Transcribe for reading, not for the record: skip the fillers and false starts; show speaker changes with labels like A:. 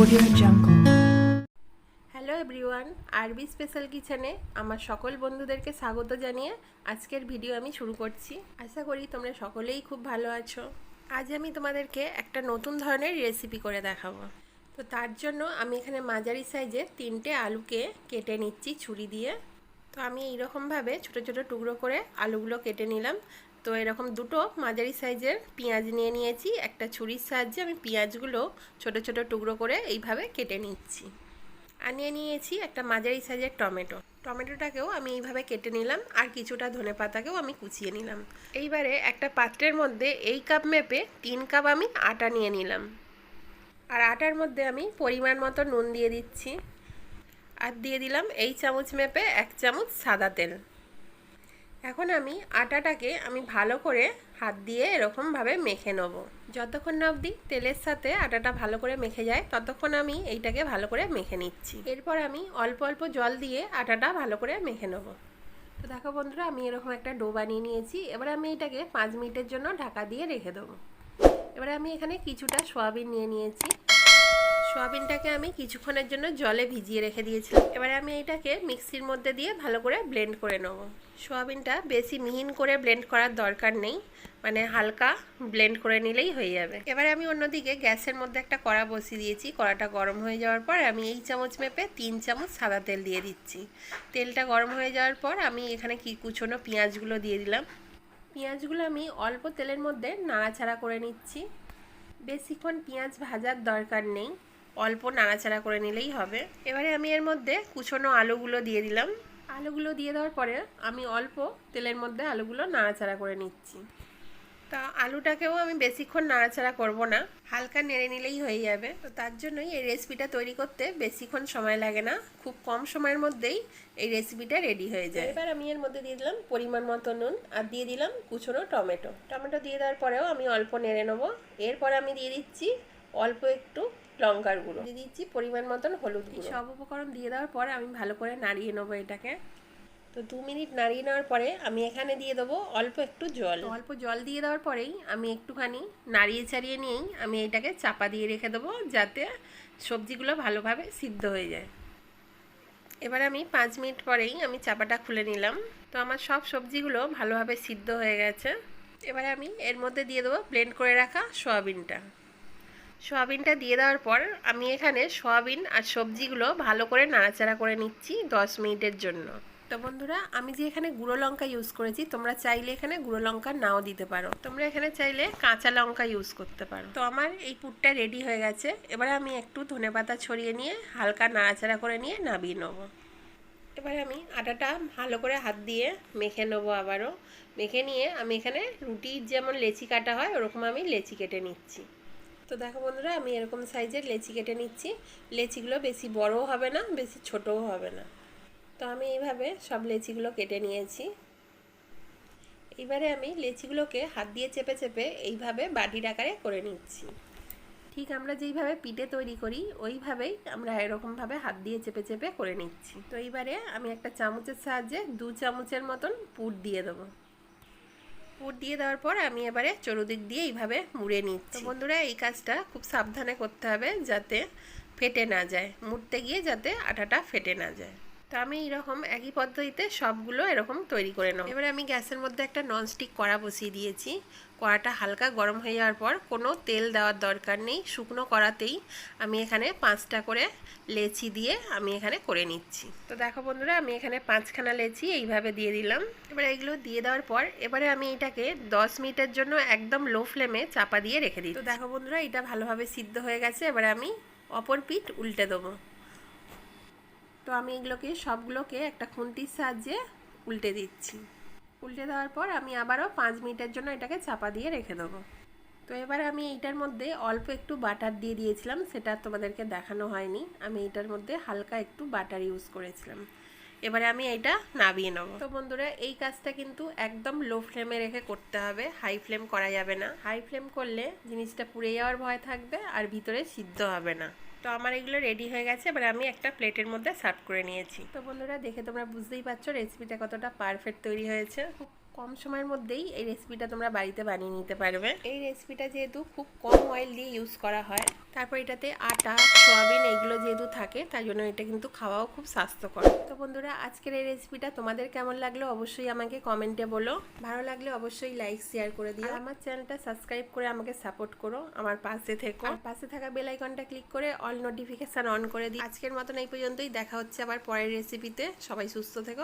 A: Audio Jungle.
B: Hello everyone, আরবি special কিচেনে আমার সকল বন্ধুদেরকে স্বাগত জানিয়ে আজকের ভিডিও আমি শুরু করছি। আশা করি তোমরা সকলেই খুব ভালো আছো। আজ আমি তোমাদেরকে একটা নতুন ধরনের রেসিপি করে দেখাবো। তো তার জন্য আমি এখানে মাঝারি সাইজের 3টে আলুকে কেটে নিচ্ছি ছুরি দিয়ে। তো আমি এইরকমভাবে ছোটো ছোটো টুকরো করে আলুগুলো কেটে নিলাম। তো এরকম দুটো মাঝারি সাইজের পেঁয়াজ নিয়ে নিয়েছি। একটা ছুরির সাহায্যে আমি পেঁয়াজগুলো ছোটো ছোটো টুকরো করে এইভাবে কেটে নিচ্ছি। আর নিয়েছি একটা মাঝারি সাইজের টমেটোটাকেও আমি এইভাবে কেটে নিলাম। আর কিছুটা ধনেপাতাকেও আমি কুচিয়ে নিলাম। এইবারে একটা পাত্রের মধ্যে এই কাপ মেপে 3 কাপ আমি আটা নিয়ে নিলাম। আর আটার মধ্যে আমি পরিমাণ মতো নুন দিয়ে দিচ্ছি। আর দিয়ে দিলাম এই চামচ মেপে 1 চামচ সাদা তেল। এখন আমি আটাটাকে ভালো করে হাত দিয়ে এরকমভাবে মেখে নেব। যতক্ষণ না অবধি তেলের সাথে আটাটা ভালো করে মেখে যায় ততক্ষণ আমি এইটাকে ভালো করে মেখে নিচ্ছি। এরপর আমি অল্প অল্প জল দিয়ে আটাটা ভালো করে মেখে নেব। তো দেখো বন্ধুরা, আমি এরকম একটা ডো বানিয়ে নিয়েছি। এবার আমি এটাকে 5 মিনিটের জন্য ঢাকা দিয়ে রেখে দেবো। এবারে আমি এখানে কিছুটা সয়াবিন নিয়ে নিয়েছি। সয়াবিনটাকে আমি কিছুক্ষণের জন্য জলে ভিজিয়ে রেখে দিয়েছিলাম। এবারে আমি এটাকে মিক্সির মধ্যে দিয়ে ভালো করে ব্লেন্ড করে নেব। সয়াবিনটা বেশি মিহিন করে ব্লেন্ড করার দরকার নেই, হালকা ব্লেন্ড করে নিলেই হয়ে যাবে। এবারে আমি অন্যদিকে গ্যাসের মধ্যে একটা কড়া বসিয়ে দিয়েছি। কড়াটা গরম হয়ে যাওয়ার পর আমি এই চামচ মেপে 3 চামচ সাদা তেল দিয়ে দিচ্ছি। তেলটা গরম হয়ে যাওয়ার পর আমি এখানে কুচনো পেঁয়াজগুলো দিয়ে দিলাম। পেঁয়াজগুলো আমি অল্প তেলের মধ্যে নাড়াচাড়া করে নিচ্ছি। বেশিক্ষণ পেঁয়াজ ভাজার দরকার নেই, অল্প নাড়াচাড়া করে নিলেই হবে। এবারে আমি এর মধ্যে কুচনো আলুগুলো দিয়ে দিলাম। আলুগুলো দিয়ে দেওয়ার পরে আমি অল্প তেলের মধ্যে আলুগুলো নাড়াচাড়া করে নিচ্ছি। তা আলুটাকেও আমি বেশিক্ষণ নাড়াচাড়া করব না, হালকা নেড়ে নিলেই হয়ে যাবে। তো তার জন্যই এই রেসিপিটা তৈরি করতে বেশিক্ষণ সময় লাগে না, খুব কম সময়ের মধ্যেই এই রেসিপিটা রেডি হয়ে যায়। এবার আমি এর মধ্যে দিয়ে দিলাম পরিমাণ মতো নুন আর দিয়ে দিলাম কুচনো টমেটো দিয়ে দেওয়ার পরেও আমি অল্প নেড়ে নেবো। এরপর আমি দিয়ে দিচ্ছি অল্প একটু লঙ্কার গুঁড়ো, দিয়ে দিচ্ছি পরিমাণ মতন হলুদ গুঁড়ো। সব উপকরণ দিয়ে দেওয়ার পর আমি ভালো করে নাড়িয়ে নেবো এটাকে। তো 2 মিনিট নাড়িয়ে নেওয়ার পরে আমি এখানে দিয়ে দেবো অল্প একটু জল। অল্প জল দিয়ে দেওয়ার পরেই আমি একটুখানি নাড়িয়ে চাড়িয়ে নিয়েই আমি এটাকে চাপা দিয়ে রেখে দেবো, যাতে সবজিগুলো ভালোভাবে সিদ্ধ হয়ে যায়। এবার আমি 5 মিনিট পরেই আমি চাপাটা খুলে নিলাম। তো আমার সব সবজিগুলো ভালোভাবে সিদ্ধ হয়ে গেছে। এবারে আমি এর মধ্যে দিয়ে দেবো ব্লেন্ড করে রাখা সয়াবিনটা দিয়ে দেওয়ার পর আমি এখানে সয়াবিন আর সবজিগুলো ভালো করে নাড়াচাড়া করে নিচ্ছি 10 মিনিটের জন্য। তো বন্ধুরা, আমি যে এখানে গুঁড়ো লঙ্কা ইউজ করেছি, তোমরা চাইলে এখানে গুঁড়ো লঙ্কা নাও দিতে পারো। তোমরা এখানে চাইলে কাঁচা লঙ্কা ইউজ করতে পারো। তো আমার এই পুরটা রেডি হয়ে গেছে। এবারে আমি একটু ধনেপাতা ছড়িয়ে নিয়ে হালকা নাড়াচাড়া করে নিয়ে নামিয়ে নেবো। এবারে আমি আটাটা ভালো করে হাত দিয়ে মেখে নেবো। আবারও মেখে নিয়ে আমি এখানে রুটির যেমন লেচি কাটা হয় ওরকম আমি লেচি কেটে নিচ্ছি। তো দেখো বন্ধুরা, আমি এরকম সাইজের লেচি কেটে নিচ্ছি। লেচিগুলো বেশি বড়ও হবে না, বেশি ছোটও হবে না। তো আমি এইভাবে সব লেচিগুলো কেটে নিয়েছি। এবারে আমি লেচিগুলোকে হাত দিয়ে চেপে চেপে এইভাবে বাটির আকারে করে নিচ্ছি। ঠিক আমরা যেইভাবে পিঠে তৈরি করি ওইভাবেই আমরা এরকমভাবে হাত দিয়ে চেপে চেপে করে নিচ্ছি। তো এইবারে আমি একটা চামচের সাহায্যে 2 চামচের মতন পুর দিয়ে দেবো। পুর দিয়ে দেওয়ার পর আমি এবারে চতুর্দিক দিয়ে এইভাবে মুড়ে নিচ্ছি। তো বন্ধুরা, এই কাজটা খুব সাবধানে করতে হবে যাতে ফেটে না যায়, মুড়তে গিয়ে যাতে আটাটা ফেটে না যায়। তো আমি এইরকম একই পদ্ধতিতে সবগুলো এরকম তৈরি করে নেব। এবারে আমি গ্যাসের মধ্যে একটা ননস্টিক কড়া বসিয়ে দিয়েছি। কড়াটা হালকা গরম হয়ে যাওয়ার পর কোনো তেল দেওয়ার দরকার নেই, শুকনো কড়াতেই আমি এখানে 5টা করে লেচি দিয়ে আমি এখানে করে নিচ্ছি। তো দেখো বন্ধুরা, আমি এখানে 5খানা লেচি এইভাবে দিয়ে দিলাম। এবারে এগুলো দিয়ে দেওয়ার পর এবারে আমি এটাকে 10 মিনিটের জন্য একদম লো ফ্লেমে চাপা দিয়ে রেখে দিই। তো দেখো বন্ধুরা, এটা ভালোভাবে সিদ্ধ হয়ে গেছে। এবারে আমি অপর পিঠ উল্টে দেবো। তো আমি এগুলোকে সবগুলোকে একটা খুন্তির সাহায্যে উল্টে দিচ্ছি। উল্টে দেওয়ার পর আমি আবারও 5 মিনিটের জন্য এটাকে চাপা দিয়ে রেখে দেবো। তো এবার আমি এইটার মধ্যে অল্প একটু বাটার দিয়ে দিয়েছিলাম, সেটা তোমাদেরকে দেখানো হয়নি। আমি এইটার মধ্যে হালকা একটু বাটার ইউজ করেছিলাম। এবারে আমি এটা নামিয়ে নেবো। তো বন্ধুরা, এই কাজটা কিন্তু একদম লো ফ্লেমে রেখে করতে হবে, হাই ফ্লেম করা যাবে না। হাই ফ্লেম করলে জিনিসটা পুড়ে যাওয়ার ভয় থাকবে আর ভিতরে সিদ্ধ হবে না। তো আমার এগুলো রেডি হয়ে গেছে। এবার আমি একটা প্লেটের মধ্যে সার্ভ করে নিয়েছি। তো বন্ধুরা, দেখে তোমরা বুঝতেই পারছো রেসিপিটা কতটা পারফেক্ট তৈরি হয়েছে। খুব কম সময়ের মধ্যেই এই রেসিপিটা তোমরা বাড়িতে বানিয়ে নিতে পারবে। এই রেসিপিটা যেহেতু খুব কম অয়েল দিয়ে ইউজ করা হয়, তারপর এটাতে আটা, সয়াবিন থাকে, তাই জন্য এটা কিন্তু খাওয়াও খুব স্বাস্থ্যকর। তো বন্ধুরা, আজকের এই রেসিপিটা তোমাদের কেমন লাগলো অবশ্যই আমাকে কমেন্টে বলো। ভালো লাগলে অবশ্যই লাইক শেয়ার করে দিও। আমার চ্যানেলটা সাবস্ক্রাইব করে আমাকে সাপোর্ট করো, আমার পাশে থেকো। আর পাশে থাকা বেল আইকনটা ক্লিক করে অল নোটিফিকেশন অন করে দিই। আজকের মতন এই পর্যন্তই, দেখা হচ্ছে আবার পরের রেসিপিতে। সবাই সুস্থ থেকো।